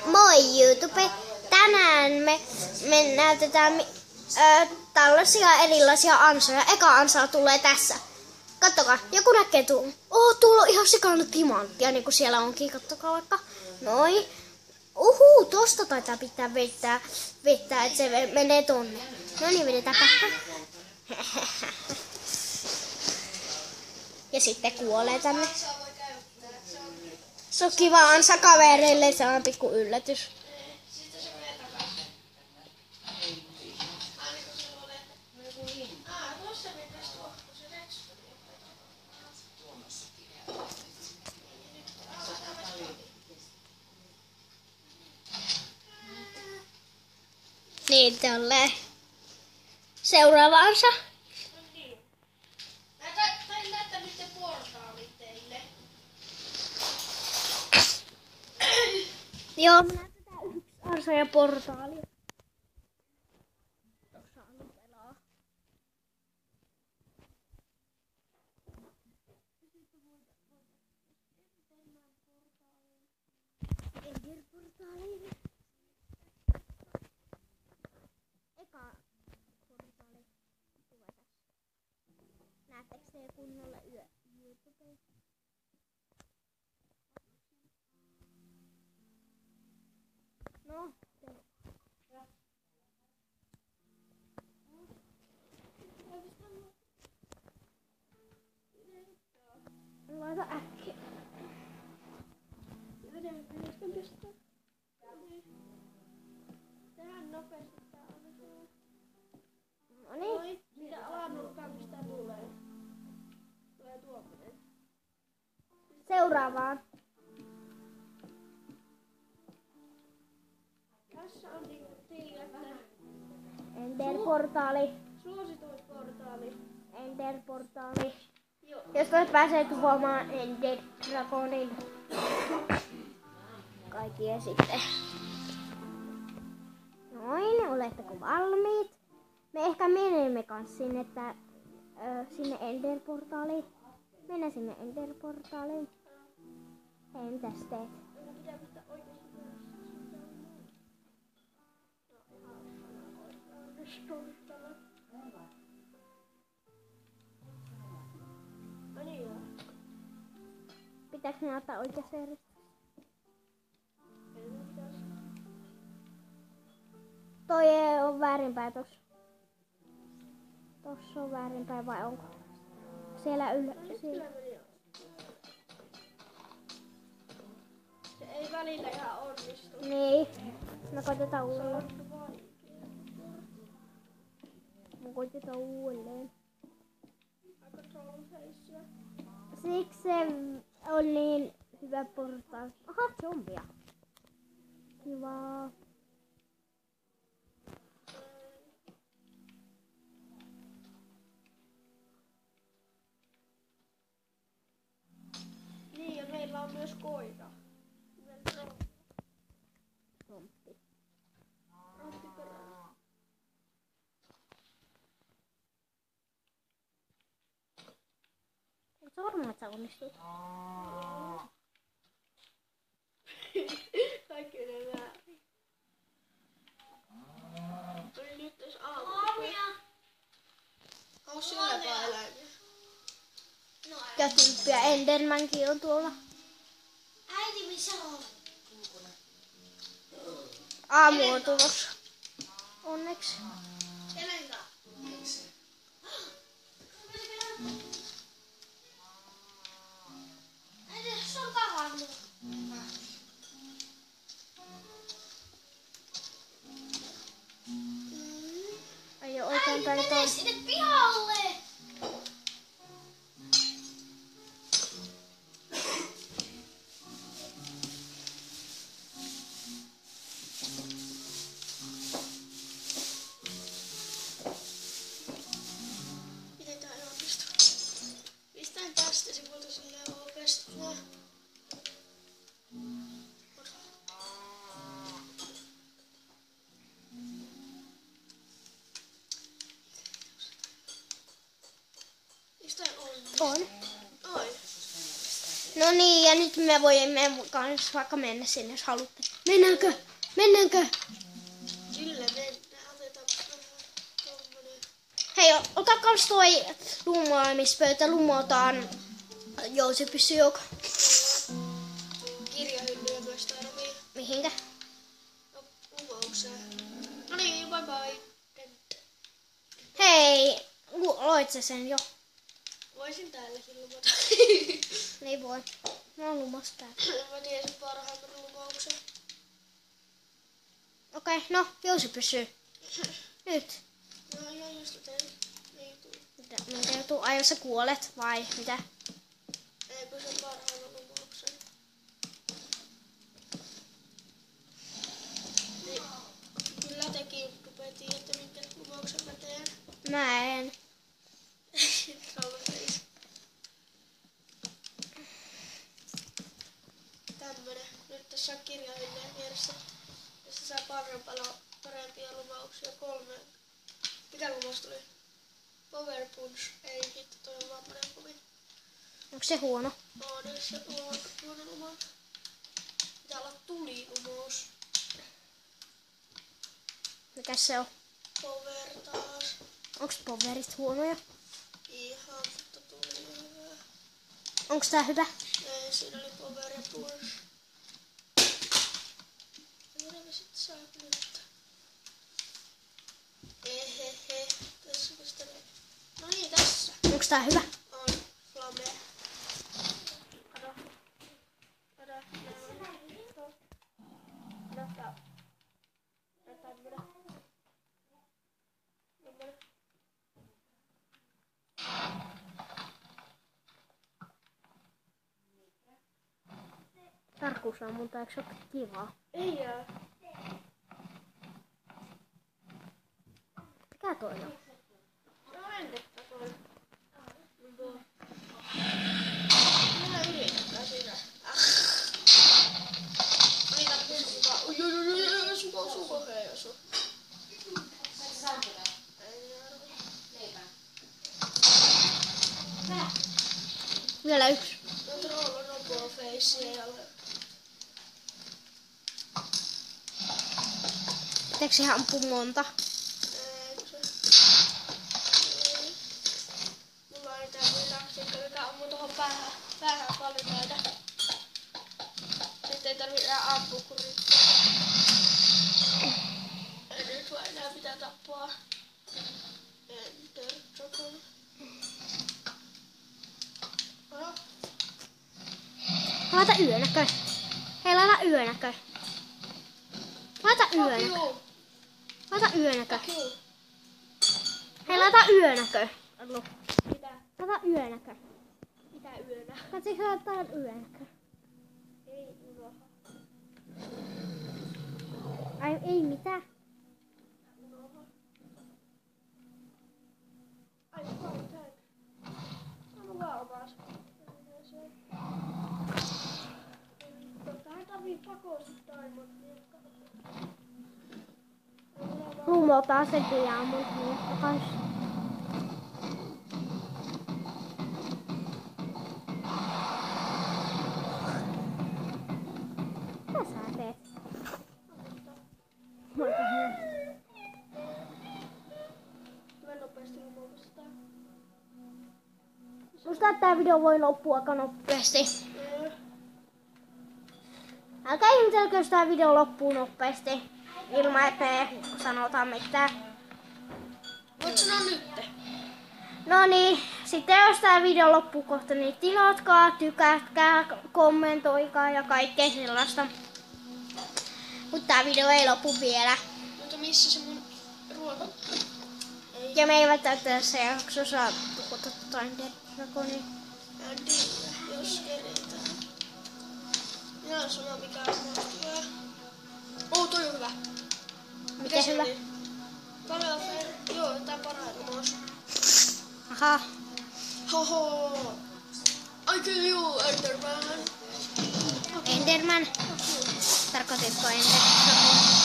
Moi YouTube! Tänään me näytetään tällaisia erilaisia ansoja. Eka ansa tulee tässä. Kattokaa, joku näkee tuon. Tuolla on ihan sikana timanttia, niin kuin siellä onkin. Kattokaa vaikka. Noin. Tosta taitaa pitää vetää, että se menee tonne. No niin, vedetäänpä. Ja sitten kuolee tänne. Se on kiva ansa kavereille, se on pikku yllätys. Niin tolleen. Seuraava ansa. Sain näyttää nyt portaalit teille. Joo, me näytetään yksi ansa ja portaali. Tuossa on pelaa. Enderportaali. Eka portaali tulee tässä. Näettekö te kunnolla YouTubessa? No, laita äkkiä. Tehdään nopeasti tää on. No niin. Siitä alanurkkaan mistä tulee. Tulee tuommoinen. Seuraavaan. Tässä on tiilettä. Enderportaali. Suosituisportaali. Enderportaali. Joo. Jos pääsee tuhoamaan Ender Dragonin. Kaikkien sitten. Noin, oletteko valmiit? Me ehkä menemme kans sinne, sinne Enderportaaliin. Mennään sinne Enderportaaliin. Hei, mitäs teet? Pitää pistää oikeasti no niin joo. Pitääkö me ottaa oikeassa järjestyksessä? Toi on väärinpäin tossa. Tossa on väärinpäin vai onko? Siellä siellä. Se ei välillä ihan onnistu. Niin. Me koitetaan uudelleen. Me koitetaan uudelleen. Aika trollfacea. Siksi se on niin hyvä portaali. Aha, zombia. Kiva. Niin, ja meillä on myös koira. Zombie. Oletko varma, että sä onnistut? Kaikki menee väärin. Tuli nyt jos aamulla. Onko syöpää eläimiä? Kätympi ja Endermankin on tuolla. Äiti, missä on? Aamu on tulossa. Onneksi. Kenen kanssa? Äiti, se on kavannut. Ai oikein päin Mene toi. sinne pihalle! Miten tää ei onnistu? Pistään tästä sivulta silleen pestua. On. Oi. No niin, ja nyt me voimme kans vaikka mennä sinne, jos haluatte. Mennäänkö? Mennäänkö? Kyllä mennään. Otetaanpa tommonen. Hei, ota kans toi lumoamispöytä. Lumotaan jousipyssy joka. Kirjahyllyjä myös tarvii. Mihinkä? No, lumoukseen. No niin, bye bye. Hei, loit sä sen jo? Voisin täälläkin lumata. Niin voi. Mä oon lumassa täällä. Mä tiesin parhaimman lumouksen. Okei, no, jousipyssy. Nyt. No ihan just tein. Ei tuu. Mitä joutuu? Ai, jos sä kuolet vai mitä? Eikö se parhaimman lumouksen? Niin. Kyllä tekin rupeaa tiedätte, minkä lumouksen mä teen. Mä en. Tämmönen. Nyt tässä on kirjahyllyjen vieressä. Tässä saa parempia lumauksia. 3. Mikä lumaus tuli? Power Punch. Ei hitto, toi on vaan parempi. Onko se huono? On se huono lumaus. Pitää olla tulilumous. Mikäs se on? Power taas. Onks powerit huonoja? Ihan, mutta tuli hyvä. Onks tää hyvä? Ei, siinä oli Power ja Punch. Mitä sit saa nyt? Ehehe. Tässä pistän. No niin, tässä. Onks tää hyvä? On Flame. Kato. Kato. Kato. Tämmönen. Tarkkuusammunta, eikö se ole kivaa? Ei jää. Mikä toi on? No entettä toi. Minä yritetään siinä. Ei tarvitse sukaa. Oi, suko hei osu. Ei Vielä yksi. no troll on nopo face ja Pitääkö siihen ampua monta? eikö se? Ei. Mulla oli tämmönen taktiikka, mikä ammuu tohon päähän paljon näitä. Sitten ei tarvii enää ampua kun riittää. Ja nyt vaan enää pitää tappaa. Enter Dragon. Aha. Laita yönäkö? Hei, laita yönäkö? Laita yönäkö? Juu. Laita yönäkö? Juu. Hei, laita yönäkö? Mitä? Laita yönäkö? Mitä yönä? Katsoinko laittaa yönäkö? Ei unoha. Ai, ei mitään. Unoha. Ai, tag. Anna vaan omas. Tähän tarvii pakosti diamondia. Lumotaan se diamond niin takais. Mitä sä teet? Moikka hyvä. Mä nopeasti lumousta. Musta että tää video voi loppua aika nopeasti. Älkää ihmetelkö, jos tää video loppuu nopeasti. Ilman, että me sanotaan mitään. Voit sanoa nyt. No niin, sitten jos tää video loppuu kohta, niin tilatkaa, tykätkää, kommentoikaa ja kaikkea sellaista. Mutta tää video ei lopu vielä. Mutta missä se mun ruoka? Ei. Ja me ei välttämättä tässä jaksossa tuhota Dragonia. En tiedä, jos keritään. Ihan sama mikä on muistua. Toi on hyvä. Mikä se hyvä? oli? Paljon fair. Joo, tää parhain lumaus. Aha. Hoho. I kill you, Enderman. Enderman. Tarkoititko Enderman?